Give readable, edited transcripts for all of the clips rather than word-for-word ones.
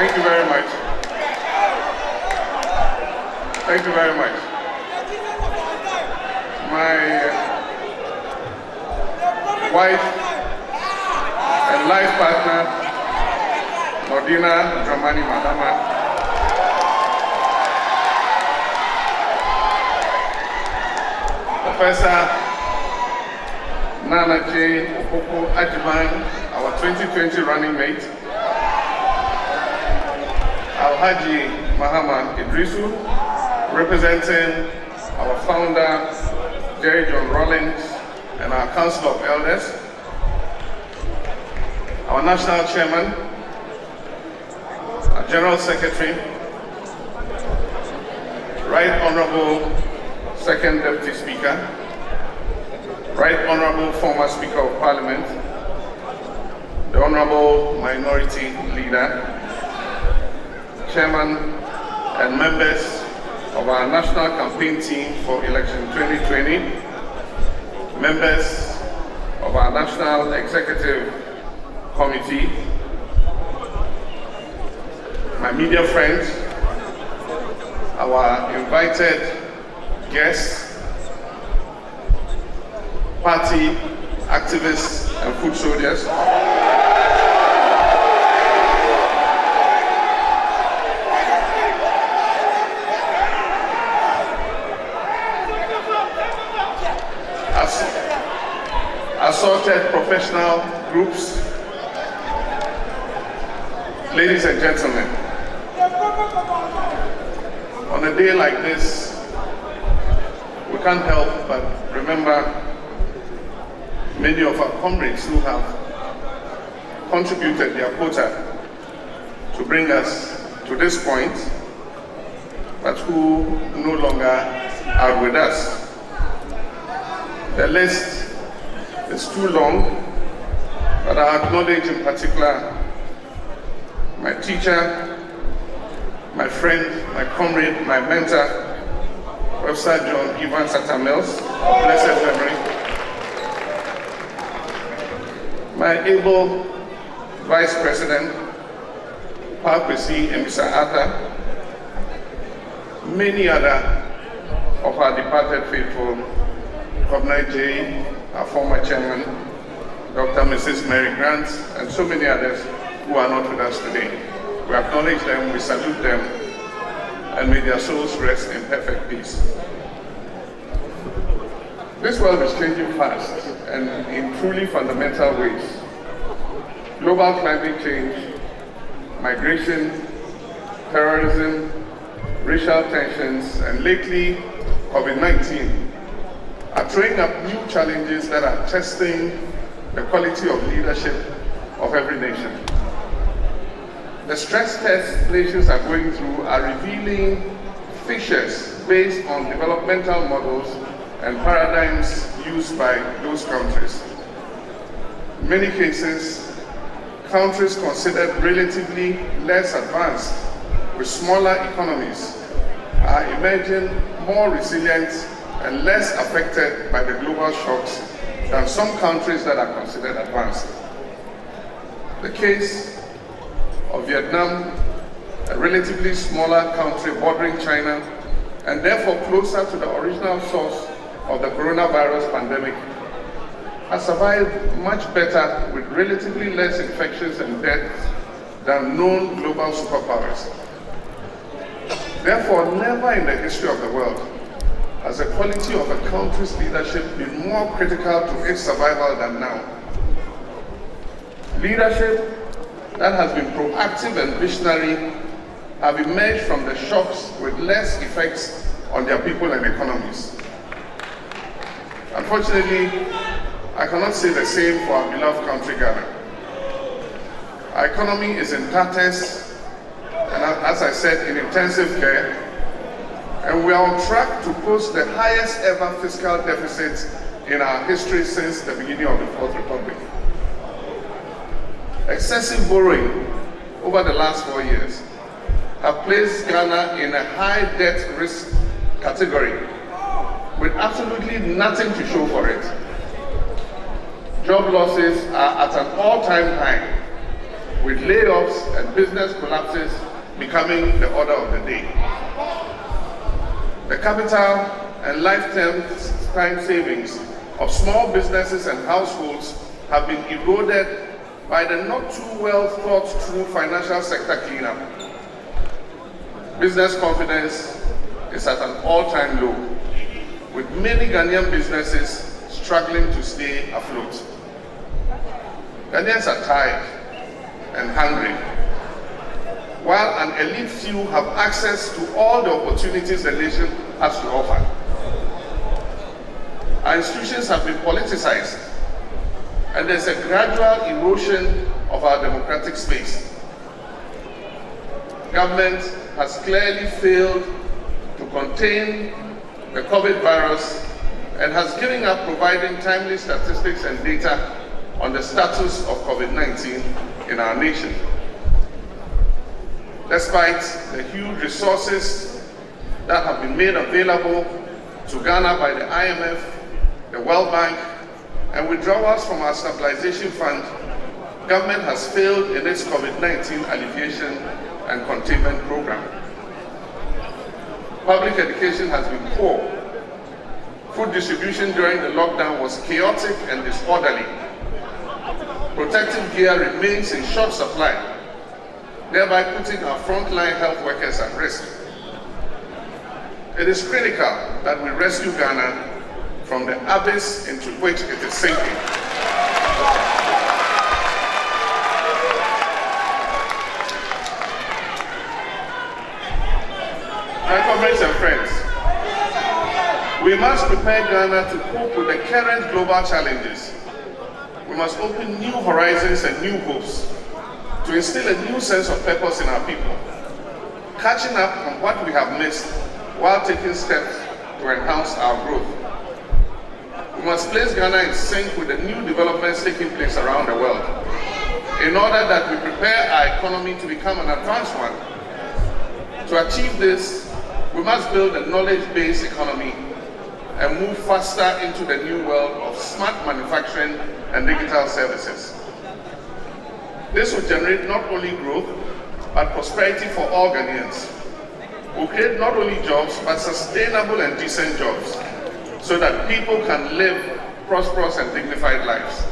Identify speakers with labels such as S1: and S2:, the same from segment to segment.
S1: Thank you very much. Thank you very much. My wife and life partner, Nordina Dramani Mahama, Professor Nana J. Okoko Ajiman, our 2020 running mate, Alhaji Mahama Idrisu, representing our founder, Jerry John Rawlings, and our Council of Elders, our National Chairman, our General Secretary, Right Honorable Second Deputy Speaker, Right Honorable former Speaker of Parliament, the Honorable Minority Leader, Chairman and members of our National Campaign Team for Election 2020, members of our National Executive Committee, my media friends, our invited guests, party activists and food soldiers, assorted professional groups, ladies and gentlemen, on a day like this, we can't help but remember many of our comrades who have contributed their quota to bring us to this point, but who no longer are with us. The list is too long, but I acknowledge in particular my teacher, my friend, my comrade, my mentor, Professor John Ivan Satamels, of blessed memory, my able Vice President, Pakwesi Emisa Ata, many other of our departed faithful, Governor J, our former chairman, Dr. and Mrs. Mary Grant, and so many others who are not with us today. We acknowledge them, we salute them, and may their souls rest in perfect peace. This world is changing fast and in truly fundamental ways. Global climate change, migration, terrorism, racial tensions, and lately COVID-19 are throwing up new challenges that are testing the quality of leadership of every nation. The stress tests nations are going through are revealing fissures based on developmental models and paradigms used by those countries. In many cases, countries considered relatively less advanced with smaller economies are emerging more resilient and less affected by the global shocks than some countries that are considered advanced. The case of Vietnam, a relatively smaller country bordering China, and therefore closer to the original source of the coronavirus pandemic, has survived much better with relatively less infections and deaths than known global superpowers. Therefore, never in the history of the world has the quality of a country's leadership been more critical to its survival than now. Leadership that has been proactive and visionary have emerged from the shocks with less effects on their people and economies. Unfortunately, I cannot say the same for our beloved country, Ghana. Our economy is in tatters, and as I said, in intensive care, and we are on track to post the highest ever fiscal deficit in our history since the beginning of the Fourth Republic. Excessive borrowing over the last 4 years have placed Ghana in a high debt risk category with absolutely nothing to show for it. Job losses are at an all-time high, with layoffs and business collapses becoming the order of the day. The capital and lifetime savings of small businesses and households have been eroded by the not too well thought through financial sector cleanup. Business confidence is at an all-time low, with many Ghanaian businesses struggling to stay afloat. Ghanaians are tired and hungry, while an elite few have access to all the opportunities the nation has to offer. Our institutions have been politicized, and there's a gradual erosion of our democratic space. Government has clearly failed to contain the COVID virus and has given up providing timely statistics and data on the status of COVID-19 in our nation. Despite the huge resources that have been made available to Ghana by the IMF, the World Bank, and withdrawals from our stabilization fund, government has failed in its COVID-19 alleviation and containment program. Public education has been poor. Food distribution during the lockdown was chaotic and disorderly. Protective gear remains in short supply, thereby putting our frontline health workers at risk. It is critical that we rescue Ghana from the abyss into which it is sinking. My comrades and friends, we must prepare Ghana to cope with the current global challenges. We must open new horizons and new hopes to instill a new sense of purpose in our people, catching up on what we have missed while taking steps to enhance our growth. We must place Ghana in sync with the new developments taking place around the world, in order that we prepare our economy to become an advanced one. To achieve this, we must build a knowledge-based economy and move faster into the new world of smart manufacturing and digital services. This will generate not only growth, but prosperity for all Ghanaians. We'll create not only jobs, but sustainable and decent jobs, so that people can live prosperous and dignified lives.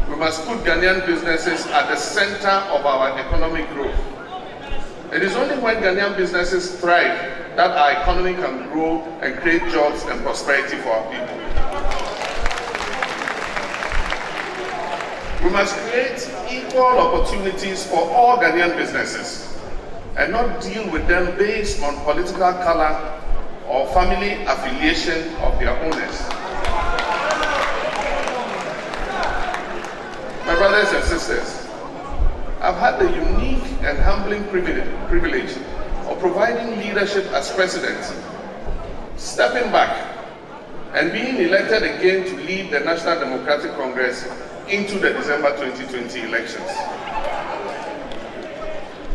S1: We must put Ghanaian businesses at the center of our economic growth. It is only when Ghanaian businesses thrive that our economy can grow and create jobs and prosperity for our people. We must create equal opportunities for all Ghanaian businesses and not deal with them based on political color or family affiliation of their owners. My brothers and sisters, I've had the unique and humbling privilege of providing leadership as president, stepping back and being elected again to lead the National Democratic Congress into the December 2020 elections.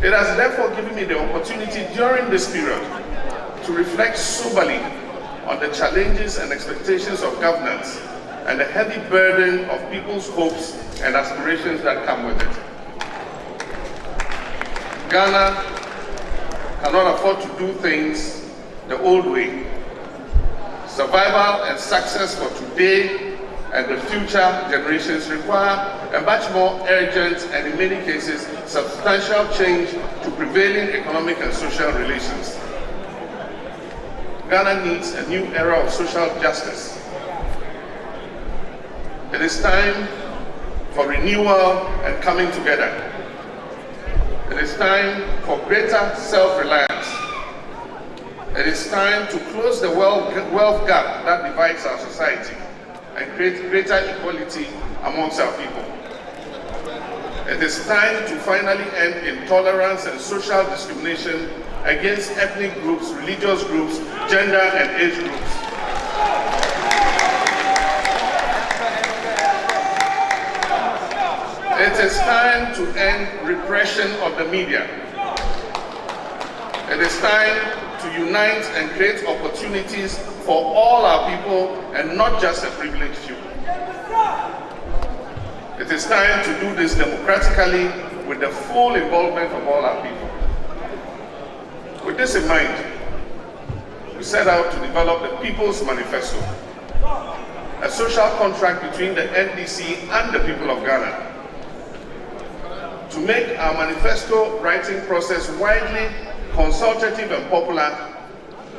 S1: It has therefore given me the opportunity during this period to reflect soberly on the challenges and expectations of governance and the heavy burden of people's hopes and aspirations that come with it. Ghana cannot afford to do things the old way. Survival and success for today and the future generations require a much more urgent and, in many cases, substantial change to prevailing economic and social relations. Ghana needs a new era of social justice. It is time for renewal and coming together. It is time for greater self-reliance. It is time to close the wealth gap that divides our society and create greater equality amongst our people. It is time to finally end intolerance and social discrimination against ethnic groups, religious groups, gender and age groups. It is time to end repression of the media. It is time to unite and create opportunities for all our people and not just a privileged few. It is time to do this democratically with the full involvement of all our people. With this in mind, we set out to develop the People's Manifesto, a social contract between the NDC and the people of Ghana. To make our manifesto writing process widely consultative and popular,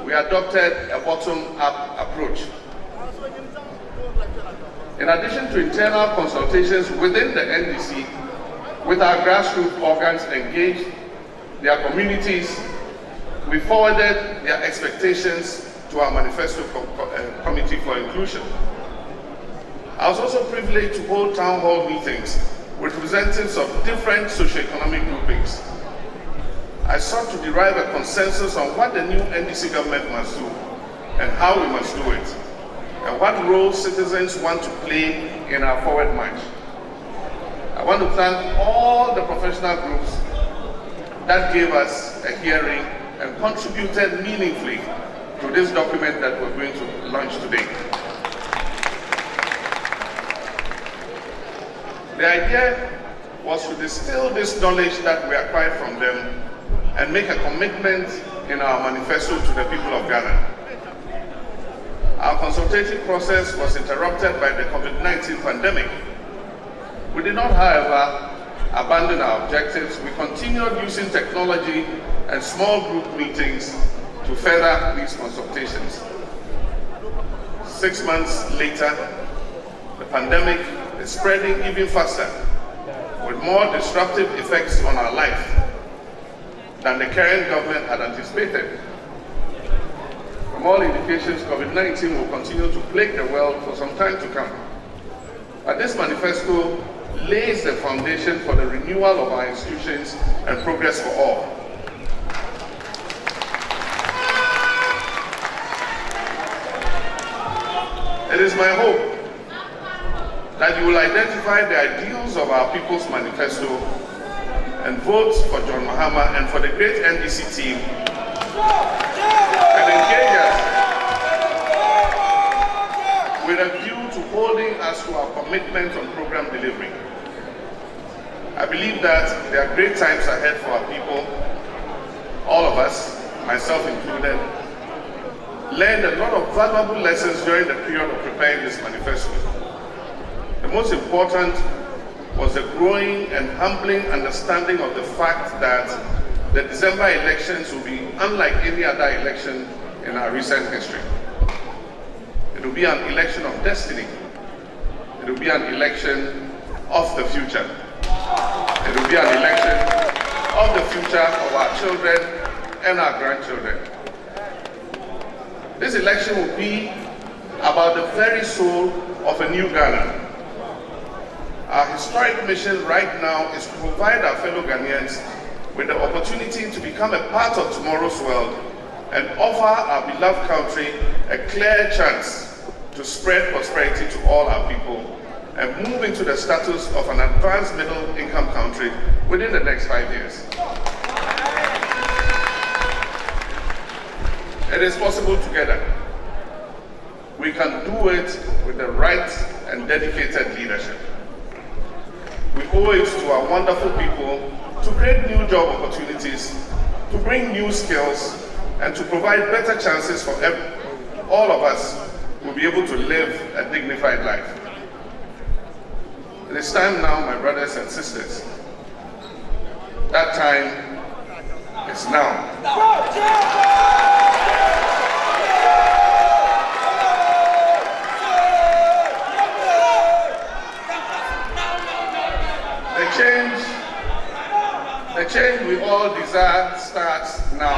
S1: we adopted a bottom-up approach. In addition to internal consultations within the NDC, with our grassroots organs engaged, their communities, we forwarded their expectations to our Manifesto Committee for Inclusion. I was also privileged to hold town hall meetings with representatives of different socioeconomic groupings. I sought to derive a consensus on what the new NDC government must do and how we must do it, and what role citizens want to play in our forward march. I want to thank all the professional groups that gave us a hearing and contributed meaningfully to this document that we're going to launch today. The idea was to distill this knowledge that we acquired from them and make a commitment in our manifesto to the people of Ghana. Our consultative process was interrupted by the COVID-19 pandemic. We did not, however, abandon our objectives. We continued using technology and small group meetings to further these consultations. 6 months later, the pandemic is spreading even faster, with more disruptive effects on our life than the current government had anticipated. From all indications, COVID-19 will continue to plague the world for some time to come. But this manifesto lays the foundation for the renewal of our institutions and progress for all. It is my hope that you will identify the ideals of our People's Manifesto and vote for John Mahama and for the great NDC team and engage us with a view to holding us to our commitment on program delivery. I believe that there are great times ahead for our people. All of us, myself included, learned a lot of valuable lessons during the period of preparing this manifesto. The most important was the growing and humbling understanding of the fact that the December elections will be unlike any other election in our recent history. It will be an election of destiny. It will be an election of the future. It will be an election of the future of our children and our grandchildren. This election will be about the very soul of a new Ghana. Our historic mission right now is to provide our fellow Ghanaians with the opportunity to become a part of tomorrow's world and offer our beloved country a clear chance to spread prosperity to all our people and move into the status of an advanced middle-income country within the next 5 years. It is possible together. We can do it with the right and dedicated leadership. We owe it to our wonderful people to create new job opportunities, to bring new skills, and to provide better chances for all of us who will be able to live a dignified life. It is time now, my brothers and sisters. That time is now. The change we all desire starts now.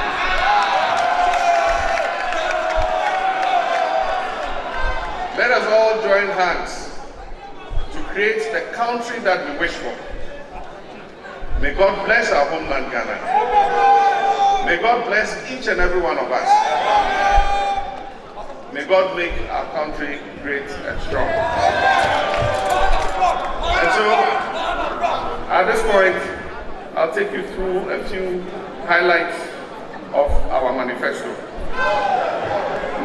S1: Let us all join hands to create the country that we wish for. May God bless our homeland, Ghana. May God bless each and every one of us. May God make our country great and strong. And so, at this point, I'll take you through a few highlights of our manifesto.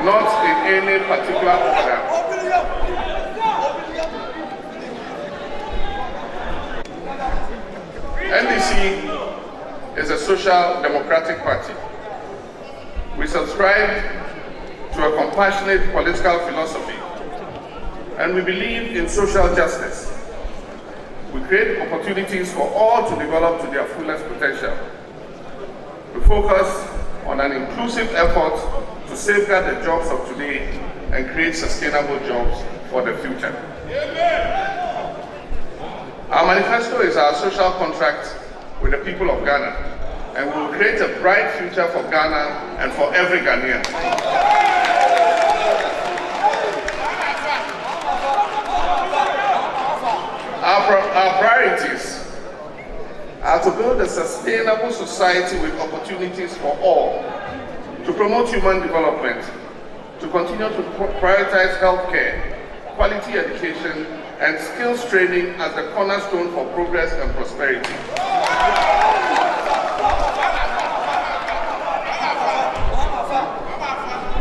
S1: Not in any particular order. NDC is a social democratic party. We subscribe to a compassionate political philosophy, and we believe in social justice. We create opportunities for all to develop to their fullest potential. We focus on an inclusive effort to safeguard the jobs of today and create sustainable jobs for the future. Our manifesto is our social contract with the people of Ghana, and we will create a bright future for Ghana and for every Ghanaian. Our priorities are to build a sustainable society with opportunities for all, to promote human development, to continue to prioritize healthcare, quality education, and skills training as the cornerstone for progress and prosperity.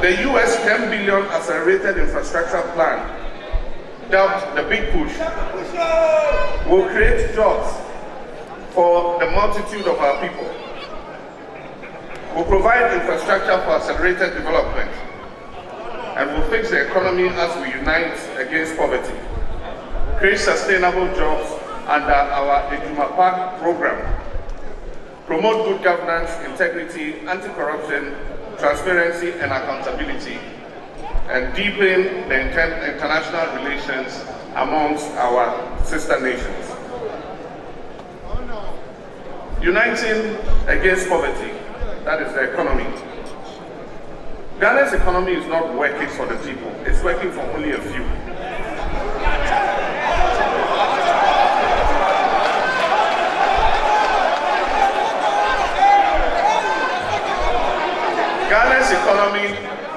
S1: The US $10 billion accelerated infrastructure plan, dubbed the Big Push, will create jobs for the multitude of our people. Will provide infrastructure for accelerated development, and will fix the economy as we unite against poverty. Create sustainable jobs under our Ejumapa program. Promote good governance, integrity, anti-corruption, transparency, and accountability, and deepen the international relations amongst our sister nations. Uniting against poverty, that is the economy. Ghana's economy is not working for the people, it's working for only a few. Ghana's economy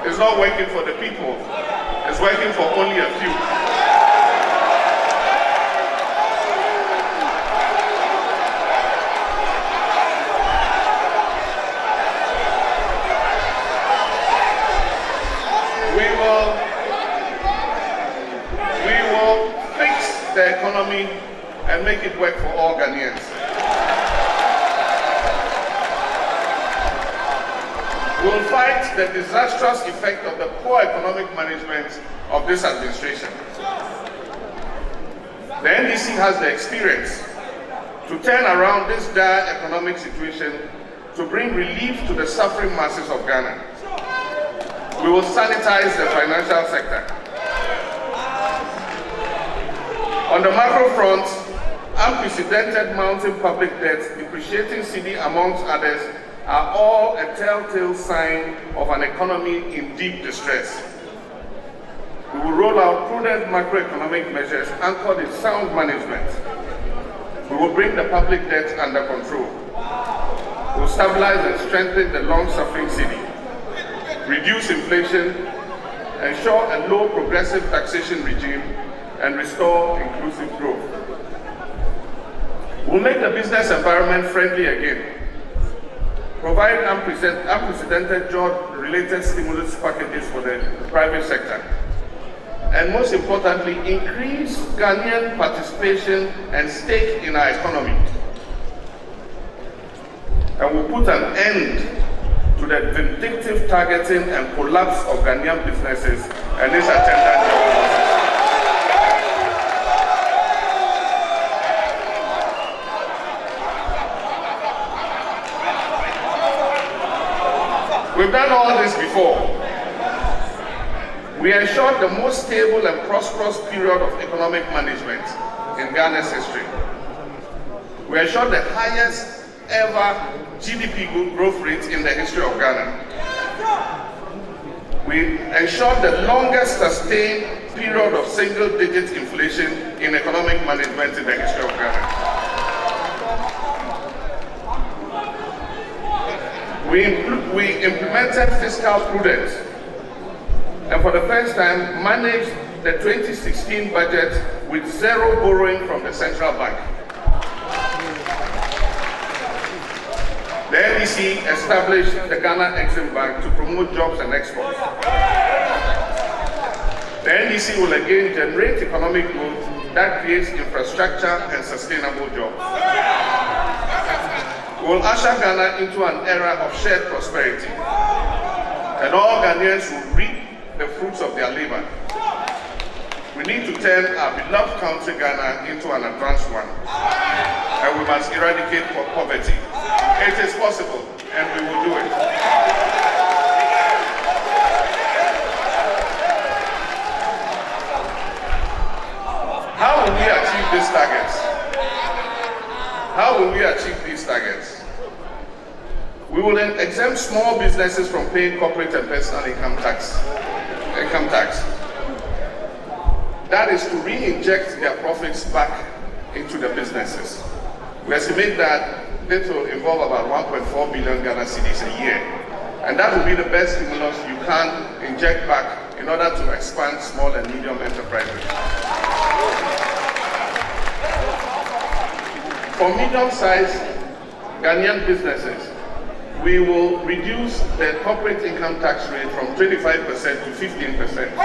S1: is not working for the people, it's working for only a few. We will fix the economy and make it work for all Ghanaians. We will fight the disastrous effect of the poor economic management of this administration. The NDC has the experience to turn around this dire economic situation to bring relief to the suffering masses of Ghana. We will sanitize the financial sector. On the macro front, unprecedented mounting public debt, depreciating cedi amongst others, are all a telltale sign of an economy in deep distress. We will roll out prudent macroeconomic measures anchored in sound management. We will bring the public debt under control. We will stabilize and strengthen the long-suffering cedi, reduce inflation, ensure a low progressive taxation regime, and restore inclusive growth. We will make the business environment friendly again. Provide unprecedented job-related stimulus packages for the private sector. And most importantly, increase Ghanaian participation and stake in our economy. And we'll put an end to the vindictive targeting and collapse of Ghanaian businesses and its attendant job losses. We've done all this before. We ensured the most stable and prosperous period of economic management in Ghana's history. We ensured the highest ever GDP growth rate in the history of Ghana. We ensured the longest sustained period of single-digit inflation in economic management in the history of Ghana. We implemented fiscal prudence and for the first time managed the 2016 budget with zero borrowing from the central bank. The NDC established the Ghana Exempt Bank to promote jobs and exports. The NDC will again generate economic growth that creates infrastructure and sustainable jobs. will usher Ghana into an era of shared prosperity, and all Ghanaians will reap the fruits of their labor. We need to turn our beloved country Ghana into an advanced one, and we must eradicate poverty. It is possible, and we will do it. How will we achieve these targets? How will we achieve these targets? We will exempt small businesses from paying corporate and personal income tax. That is to re-inject their profits back into the businesses. We estimate that this will involve about 1.4 billion Ghana cedis a year. And that will be the best stimulus you can inject back in order to expand small and medium enterprises. For medium-sized Ghanaian businesses, we will reduce the corporate income tax rate from 25% to 15%.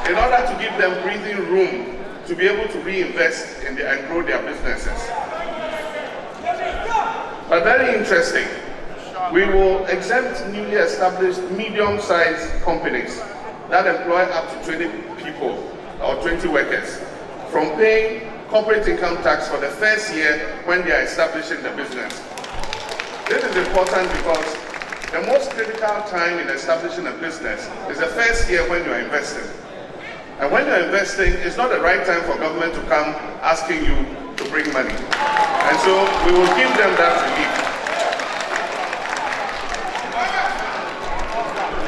S1: In order to give them breathing room to be able to reinvest and grow their businesses. But very interesting, we will exempt newly established medium-sized companies that employ up to 20 people or 20 workers from paying corporate income tax for the first year when they are establishing the business. This is important because the most critical time in establishing a business is the first year when you are investing. And when you're investing, it's not the right time for government to come asking you to bring money. And so we will give them that relief.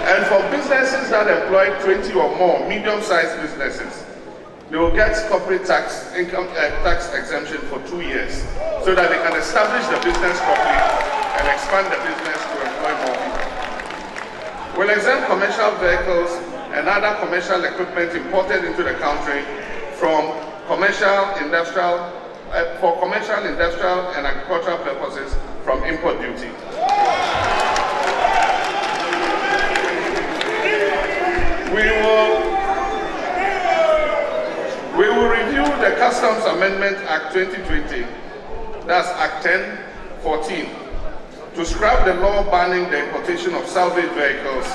S1: And for businesses that employ 20 or more medium-sized businesses, they will get corporate income tax exemption for 2 years so that they can establish the business properly and expand the business to employ more people. We'll exempt commercial vehicles and other commercial equipment imported into the country from commercial, industrial, and agricultural purposes from import duty. We will review the Customs Amendment Act 2020, that's Act 1014, to scrap the law banning the importation of salvage vehicles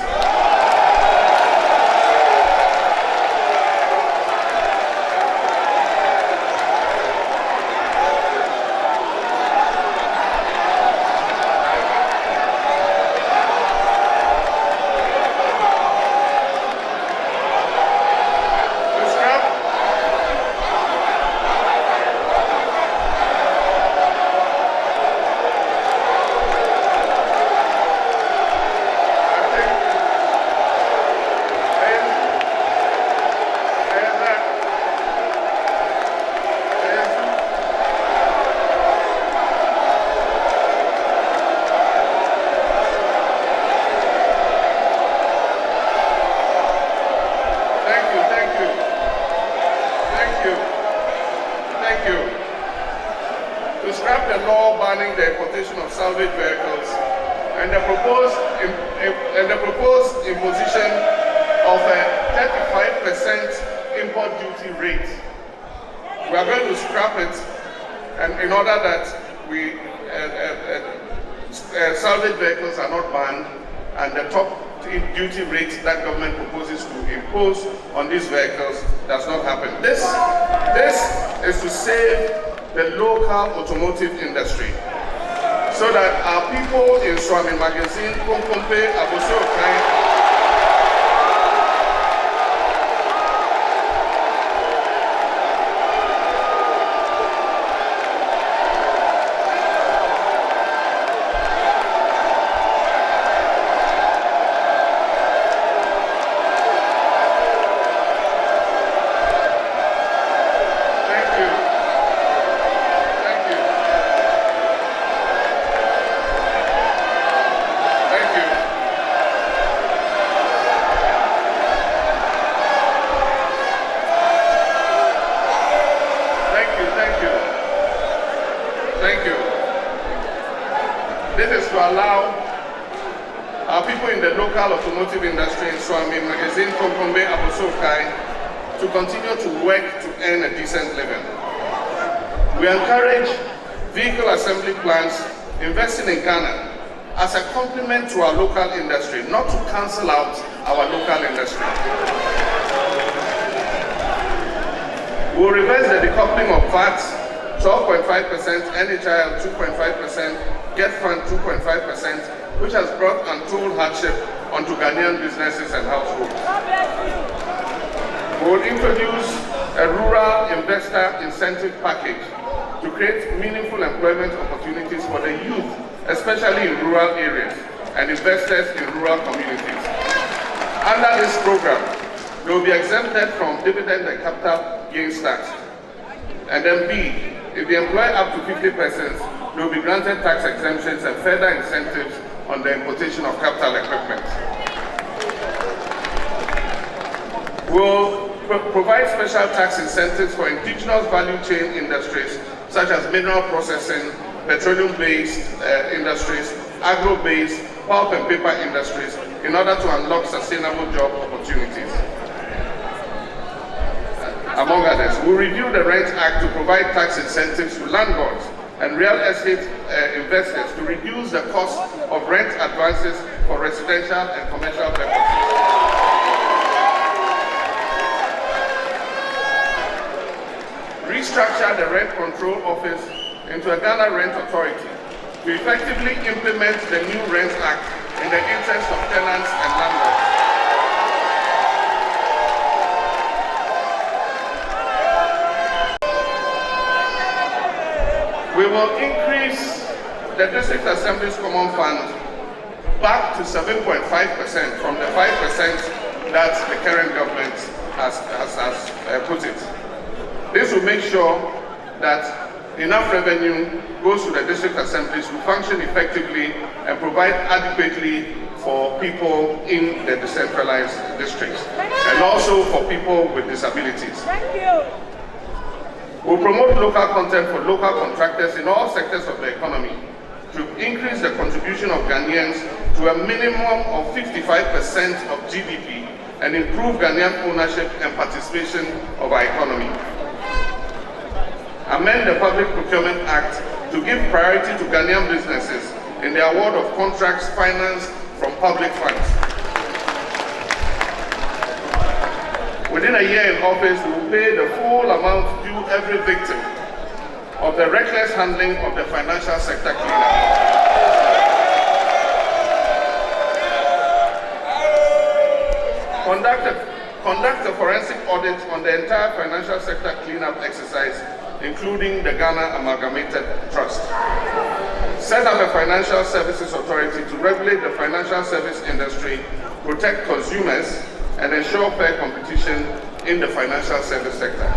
S1: salvage vehicles and the proposed imposition of a 35% import duty rate. We are going to scrap it, and in order that salvage vehicles are not banned, and the top duty rate that government proposes to impose on these vehicles does not happen. This is to save the local automotive industry, so that our people in Swami Magazine, Komkompe, Abosokai, allow our people in the local automotive industry in Swami Magazine, Komkombe, Abosokai to continue to work to earn a decent living. We encourage vehicle assembly plants investing in Ghana as a complement to our local industry, not to cancel out our local industry. We'll reverse the decoupling of VAT, 12.5%, NHIL 2.5%, Get Fund 2.5%, which has brought untold hardship onto Ghanaian businesses and households. We'll introduce a rural investor incentive package to create meaningful employment opportunities for the youth, especially in rural areas, and investors in rural communities. Under this program, they will be exempted from dividend and capital gains tax. And then B, if they employ up to 50 persons, they will be granted tax exemptions and further incentives on the importation of capital equipment. We'll provide special tax incentives for indigenous value chain industries such as mineral processing, petroleum-based industries, agro-based, pulp and paper industries in order to unlock sustainable job opportunities. Among others, we'll review the Rent Act to provide tax incentives to landlords and real estate investors to reduce the cost of rent advances for residential and commercial purposes. Restructure the Rent Control Office into a Ghana Rent Authority to effectively implement the new Rent Act in the interest of tenants and landlords. We will increase the District Assembly's Common Fund back to 7.5% from the 5% that the current government has put it. This will make sure that enough revenue goes to the district assemblies to function effectively and provide adequately for people in the decentralized districts and also for people with disabilities.
S2: Thank you.
S1: We'll promote local content for local contractors in all sectors of the economy to increase the contribution of Ghanaians to a minimum of 55% of GDP and improve Ghanaian ownership and participation of our economy. Amend the Public Procurement Act to give priority to Ghanaian businesses in the award of contracts financed from public funds. Within a year in office, we will pay the full amount due every victim of the reckless handling of the financial sector cleanup. Conduct a forensic audit on the entire financial sector cleanup exercise, including the Ghana Amalgamated Trust. Set up a financial services authority to regulate the financial service industry, protect consumers, and ensure fair competition in the financial service sector.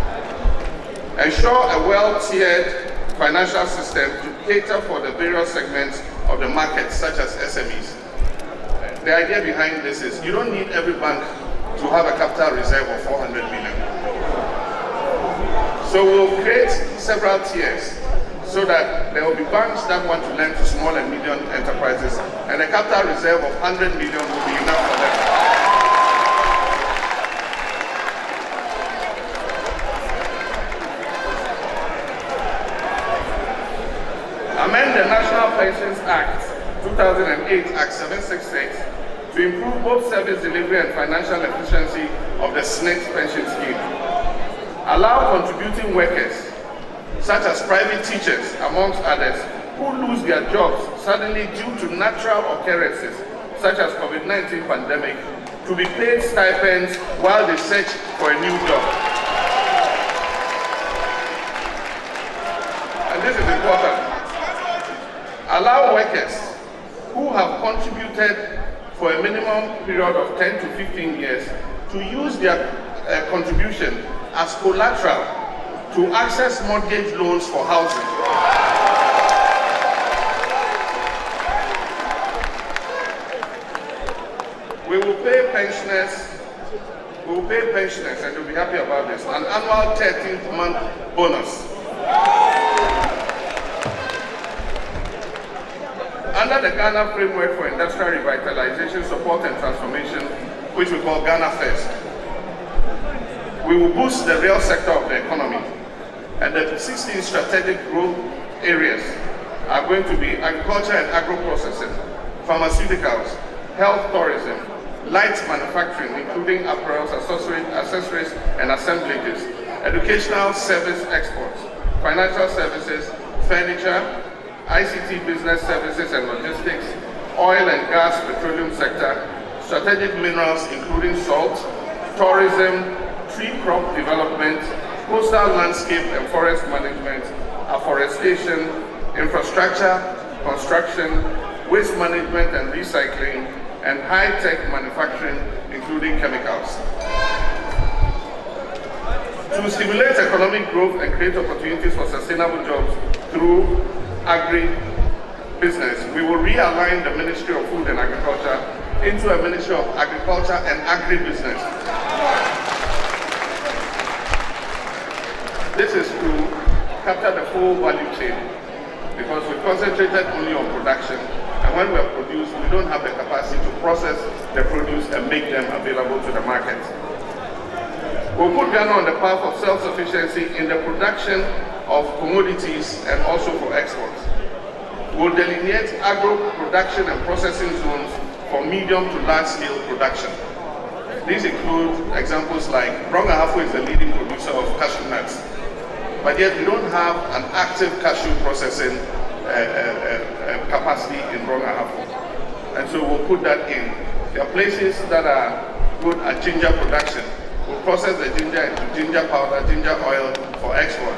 S1: Ensure a well-tiered financial system to cater for the various segments of the market, such as SMEs. The idea behind this is you don't need every bank to have a capital reserve of 400 million. So we'll create several tiers so that there will be banks that want to lend to small and medium enterprises, and a capital reserve of 100 million will be enough for them. Amend the National Pensions Act 2008, Act 766, to improve both service delivery and financial efficiency of the SNCS pension scheme. Allow contributing workers, such as private teachers, amongst others, who lose their jobs suddenly due to natural occurrences, such as COVID-19 pandemic, to be paid stipends while they search for a new job. And this is important. Allow workers who have contributed for a minimum period of 10 to 15 years to use their contribution as collateral to access mortgage loans for housing. We will pay pensioners, and you'll be happy about this, an annual 13th month bonus. Under the Ghana Framework for Industrial Revitalization, Support and Transformation, which we call Ghana First, we will boost the real sector of the economy. And the 16 strategic growth areas are going to be agriculture and agro-processing, pharmaceuticals, health tourism, light manufacturing, including apparels, accessories, and assemblages, educational service exports, financial services, furniture, ICT business services and logistics, oil and gas petroleum sector, strategic minerals including salt, tourism, tree crop development, coastal landscape and forest management, afforestation, infrastructure, construction, waste management and recycling, and high-tech manufacturing, including chemicals. To stimulate economic growth and create opportunities for sustainable jobs through agri-business, we will realign the Ministry of Food and Agriculture into a Ministry of Agriculture and Agribusiness. This is to capture the full value chain, because we concentrated only on production, and when we are produced, we don't have the capacity to process the produce and make them available to the market. We'll put Ghana on the path of self-sufficiency in the production of commodities and also for exports. We'll delineate agro-production and processing zones for medium to large-scale production. These include examples like Brong-Ahafo is the leading producer of cashew nuts, but yet we don't have an active cashew processing capacity in Brong-Ahafo. And so we'll put that in. There are places that are good at ginger production. We'll process the ginger into ginger powder, ginger oil for export.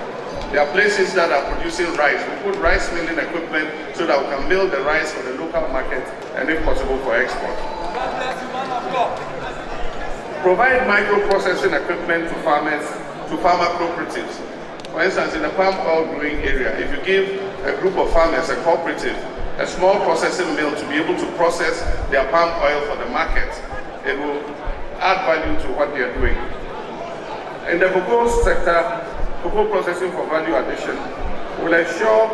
S1: There are places that are producing rice. We put rice milling equipment so that we can mill the rice for the local market and, if possible, for export. Provide micro-processing equipment to farmers, to farmer cooperatives. For instance, in the palm oil growing area, if you give a group of farmers a cooperative, a small processing mill to be able to process their palm oil for the market, it will add value to what they are doing. In the cocoa sector, cocoa processing for value addition will ensure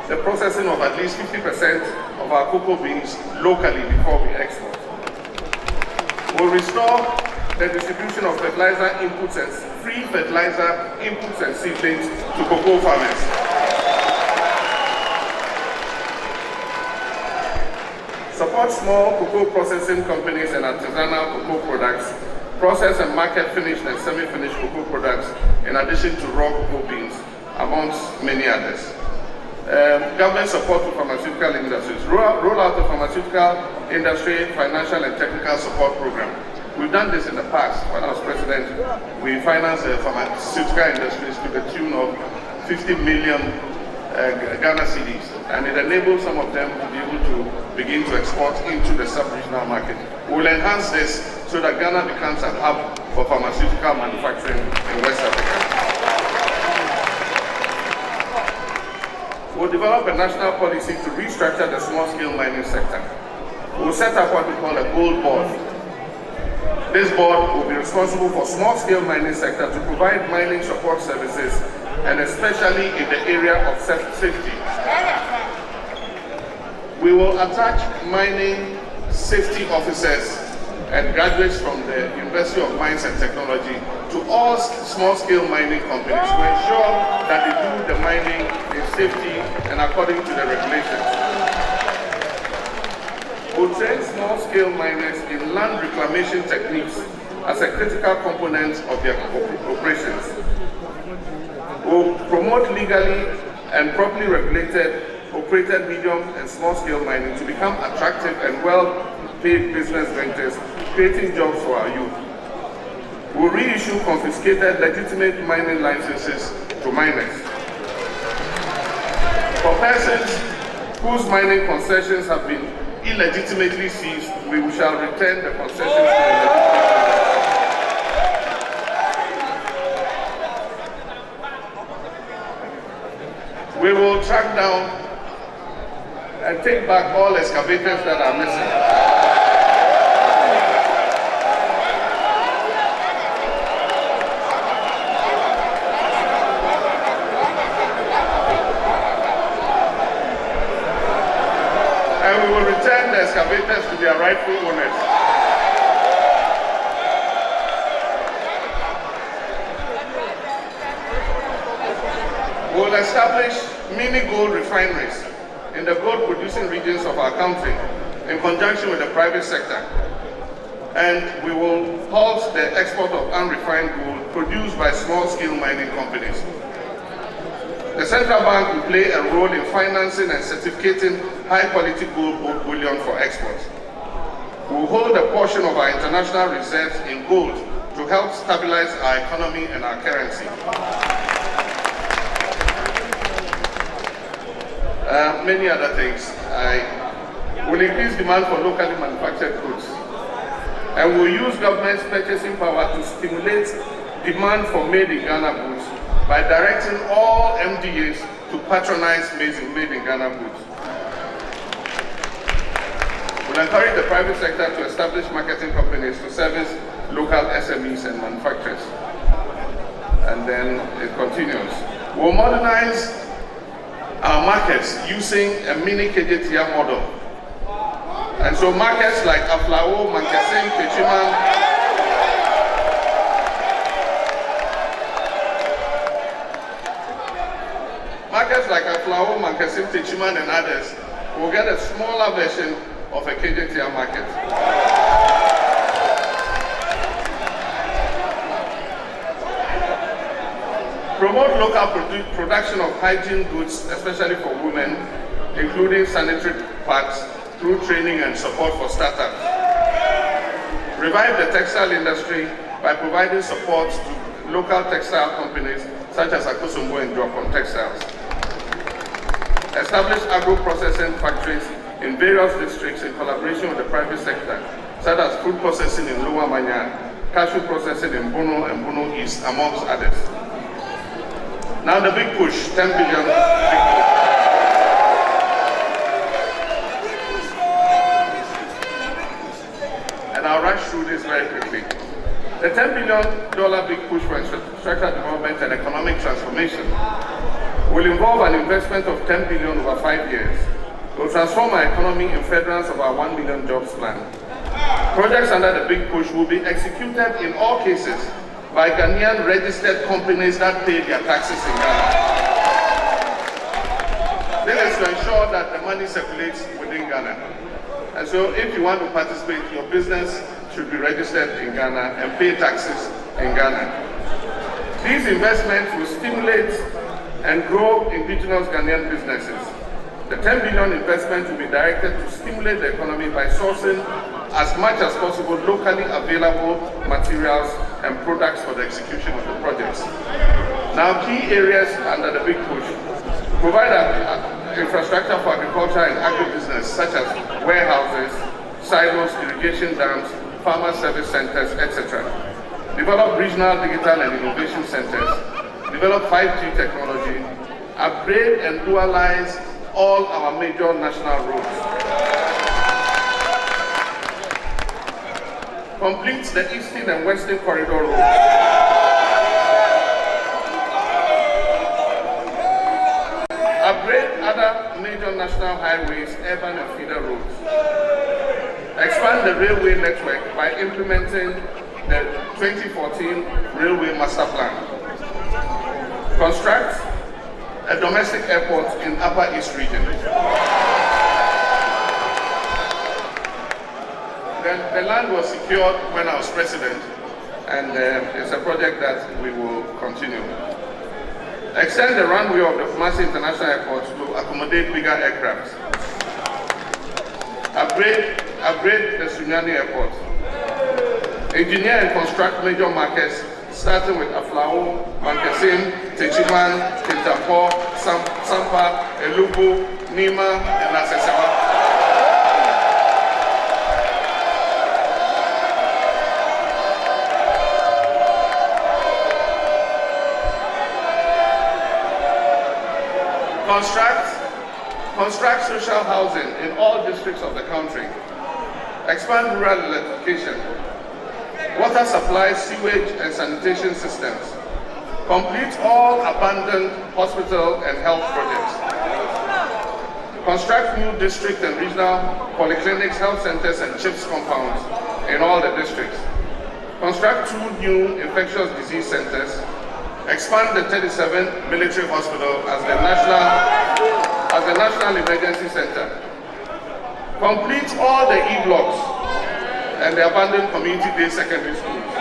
S1: the processing of at least 50% of our cocoa beans locally before we export. We'll restore the distribution of fertilizer inputs and free fertilizer inputs and seedlings to cocoa farmers. Support small cocoa processing companies and artisanal cocoa products, process and market finished and semi-finished cocoa products, in addition to raw cocoa beans, amongst many others. Government support for pharmaceutical industries. Roll out the pharmaceutical industry financial and technical support program. We've done this in the past. When I was president, we financed the pharmaceutical industries to the tune of 50 million Ghana cedis, and it enables some of them to be able to begin to export into the sub-regional market. We'll enhance this so that Ghana becomes a hub for pharmaceutical manufacturing in West Africa. We'll develop a national policy to restructure the small-scale mining sector. We'll set up what we call a gold board. This board will be responsible for small-scale mining sector to provide mining support services, and especially in the area of safety. We will attach mining safety officers and graduates from the University of Mines and Technology to all small-scale mining companies to ensure that they do the mining in safety and according to the regulations. We'll train small-scale miners in land reclamation techniques as a critical component of their operations. We'll promote legally and properly regulated, operated medium and small-scale mining to become attractive and well-paid business ventures, creating jobs for our youth. We'll reissue confiscated legitimate mining licenses to miners. For persons whose mining concessions have been illegitimately seized, we shall return the concessions to the legitimate. We will track down and take back all excavators that are missing. And we will return the excavators to their rightful owners. We'll establish mini gold refineries in the gold-producing regions of our country in conjunction with the private sector. And we will halt the export of unrefined gold produced by small-scale mining companies. The central bank will play a role in financing and certificating high-quality gold bullion for export. We will hold a portion of our international reserves in gold to help stabilize our economy and our currency. Many other things. I will increase demand for locally manufactured goods. And we'll use government's purchasing power to stimulate demand for made-in-Ghana goods by directing all MDAs to patronize made-in-Ghana goods. We'll encourage the private sector to establish marketing companies to service local SMEs and manufacturers. And then it continues. We'll modernize our markets using a mini KJTR model. And so markets like Aflao, Mankesim, Techiman, and others will get a smaller version of a KJTR market. Promote local production of hygiene goods, especially for women, including sanitary pads, through training and support for startups. Revive the textile industry by providing support to local textile companies such as Akosombo and Dropon Textiles. Establish agro-processing factories in various districts in collaboration with the private sector, such as food processing in Lower Manya, cashew processing in Bono and Bono East, amongst others. Now the big push, 10 billion. And I'll rush through this very quickly. The $10 billion big push for infrastructure development and economic transformation will involve an investment of $10 billion over 5 years. It will transform our economy in furtherance of our 1 million jobs plan. Projects under the big push will be executed in all cases by Ghanaian registered companies that pay their taxes in Ghana. This is to ensure that the money circulates within Ghana. And so if you want to participate, your business should be registered in Ghana and pay taxes in Ghana. These investments will stimulate and grow indigenous Ghanaian businesses. The 10 billion investment will be directed to stimulate the economy by sourcing as much as possible locally available materials and products for the execution of the projects. Now, key areas under the big push: provide infrastructure for agriculture and agribusiness, such as warehouses, silos, irrigation dams, farmer service centers, etc. Develop regional digital and innovation centers. Develop 5G technology. Upgrade and dualize all our major national roads. Complete the Eastern and Western Corridor roads. Upgrade other major national highways, urban and feeder roads. Expand the railway network by implementing the 2014 Railway Master Plan. Construct a domestic airport in Upper East region. The land was secured when I was president, and it's a project that we will continue. Extend the runway of the Kumasi International Airport to accommodate bigger aircraft. Upgrade the Sunyani Airport. Engineer and construct major markets, starting with Aflao, Mankesim, Techiman, Kintampo, Sampa, Elubu, Nima, and Asesewa. Construct social housing in all districts of the country. Expand rural electrification. Water supply, sewage, and sanitation systems. Complete all abandoned hospital and health projects. Construct new district and regional polyclinics, health centers, and CHIPS compounds in all the districts. Construct 2 new infectious disease centers. expand the 37 military hospital as the national emergency center, complete all the E-blocks and the abandoned community-based secondary schools,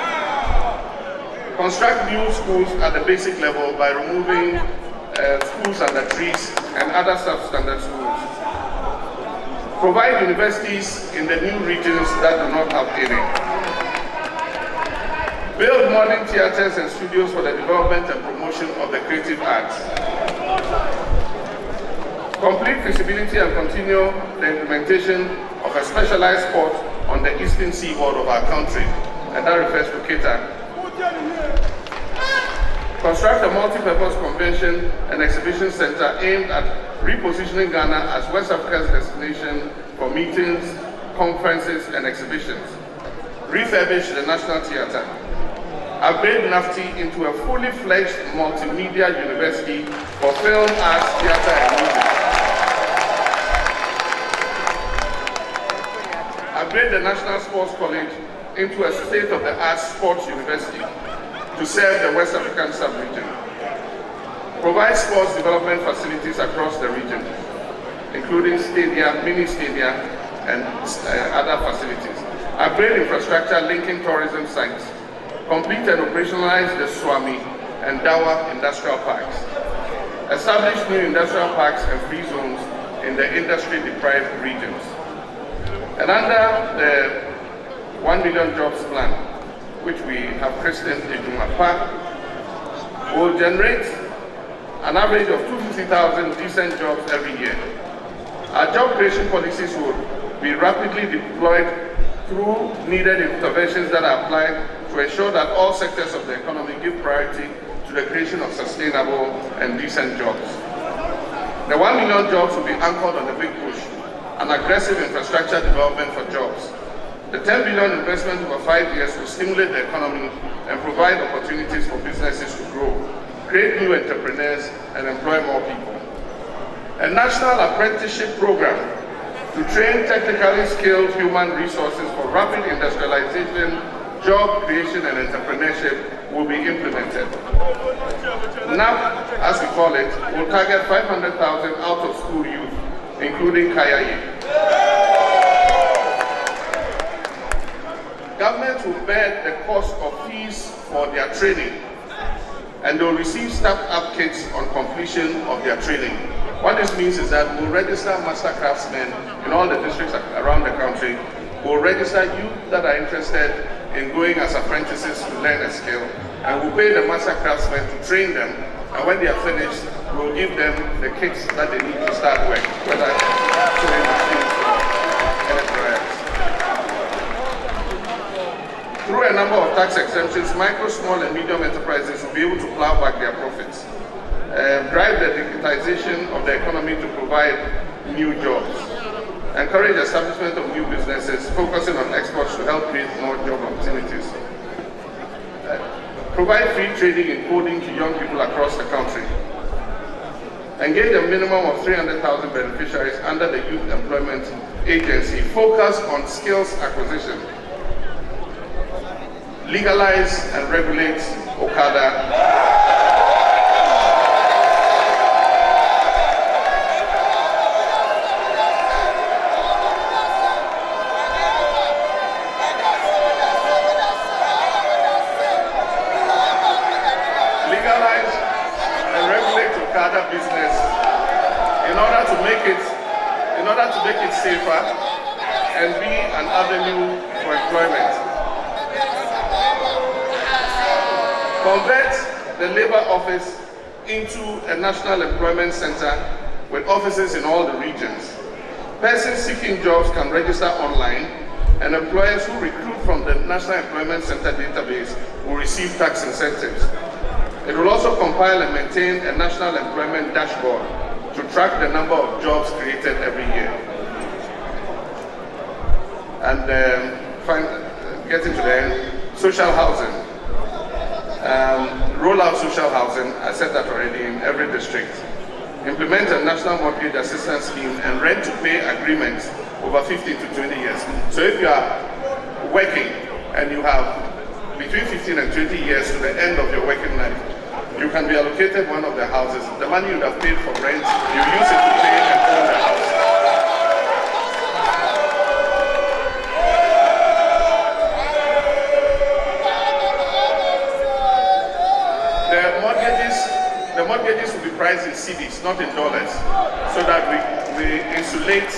S1: construct new schools at the basic level by removing schools under trees and other substandard schools, provide universities in the new regions that do not have any, build modern theaters and studios for the development and promotion of the creative arts, complete feasibility and continue the implementation of a specialized port on the eastern seaboard of our country, and that refers to Cater. Construct a multi-purpose convention and exhibition center aimed at repositioning Ghana as West Africa's destination for meetings, conferences, and exhibitions. Refurbish the National Theatre. Upgrade NAFTI into a fully fledged multimedia university for film, arts, theatre, and music. Upgrade the National Sports College into a state-of-the-art sports university to serve the West African sub-region. Provide sports development facilities across the region, including stadia, mini stadia, and other facilities. Upgrade infrastructure linking tourism sites. Complete and operationalize the Swami and Dawa industrial parks. Establish new industrial parks and free zones in the industry-deprived regions. And under the 1 million jobs plan, which we have christened Ejumapa, will generate an average of 250,000 decent jobs every year. Our job creation policies will be rapidly deployed through needed interventions that are applied to ensure that all sectors of the economy give priority to the creation of sustainable and decent jobs. The 1 million jobs will be anchored on the big push, an aggressive infrastructure development for jobs. The 10 billion investment over 5 years will stimulate the economy and provide opportunities for businesses to grow, create new entrepreneurs, and employ more people. A national apprenticeship program to train technically skilled human resources for rapid industrialization, job creation, and entrepreneurship will be implemented. NAP, as we call it, will target 500,000 out-of-school youth, including Kayaye. Government will bear the cost of fees for their training, and they will receive start-up kits on completion of their training. What this means is that we'll register master craftsmen in all the districts around the country. We'll register youth that are interested in going as apprentices to learn a skill, and we'll pay the master craftsmen to train them, and when they are finished, we'll give them the kits that they need to start work, whether sewing machines or hair dryers. Through a number of tax exemptions, micro, small, and medium enterprises will be able to plow back their profits, drive the digitization of the economy to provide new jobs, encourage establishment of new businesses, focusing on exports to help create more job opportunities, provide free training in coding to young people across the country, engage a minimum of 300,000 beneficiaries under the Youth Employment Agency, focus on skills acquisition, legalize and regulate Okada, business in order to make it safer and be an avenue for employment. Convert the labor office into a national employment center with offices in all the regions. Persons seeking jobs can register online, and employers who recruit from the National Employment Center database will receive tax incentives. It will also compile and maintain a national employment dashboard to track the number of jobs created every year. And getting to the end, social housing. Roll out social housing, I said that already, in every district. Implement a national mortgage assistance scheme and rent-to-pay agreements over 15 to 20 years. So if you are working and you have between 15 and 20 years to the end of your working life, you can be allocated one of the houses. The money you have paid for rent, you use it to pay and own the house. The mortgages will be priced in cedis, not in dollars, so that we insulate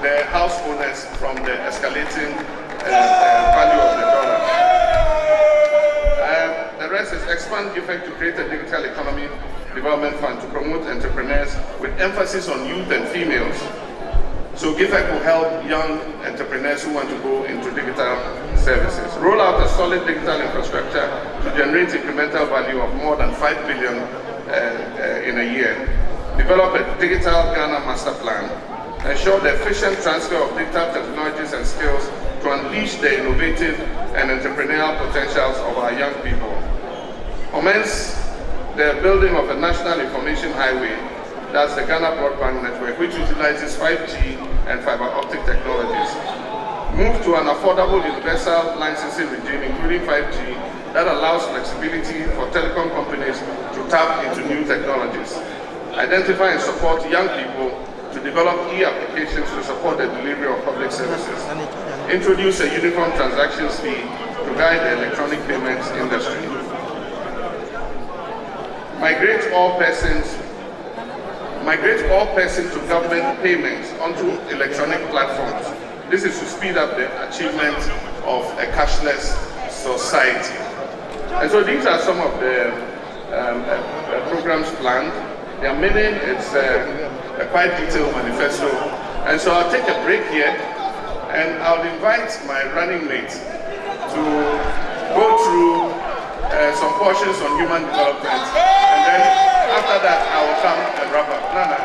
S1: the house owners from the escalating value of the dollar. The rest is expand GIFEC to create a digital economy development fund to promote entrepreneurs with emphasis on youth and females. So GIFEC will help young entrepreneurs who want to go into digital services. Roll out a solid digital infrastructure to generate incremental value of more than 5 billion in a year. Develop a digital Ghana master plan. Ensure the efficient transfer of digital technologies and skills to unleash the innovative and entrepreneurial potentials of our young people. Commence the building of a national information highway, that's the Ghana Broadband Network, which utilizes 5G and fiber optic technologies. Move to an affordable universal licensing regime, including 5G, that allows flexibility for telecom companies to tap into new technologies. Identify and support young people to develop e-applications to support the delivery of public services. Introduce a uniform transactions fee to guide the electronic payments industry. Migrate all persons to government payments onto electronic platforms. This is to speed up the achievement of a cashless society. And so these are some of the programs planned. There are many. It's a quite detailed manifesto. And so I'll take a break here, and I'll invite my running mate to go through some portions on human development. And then after that, I will come and wrap up. Nana.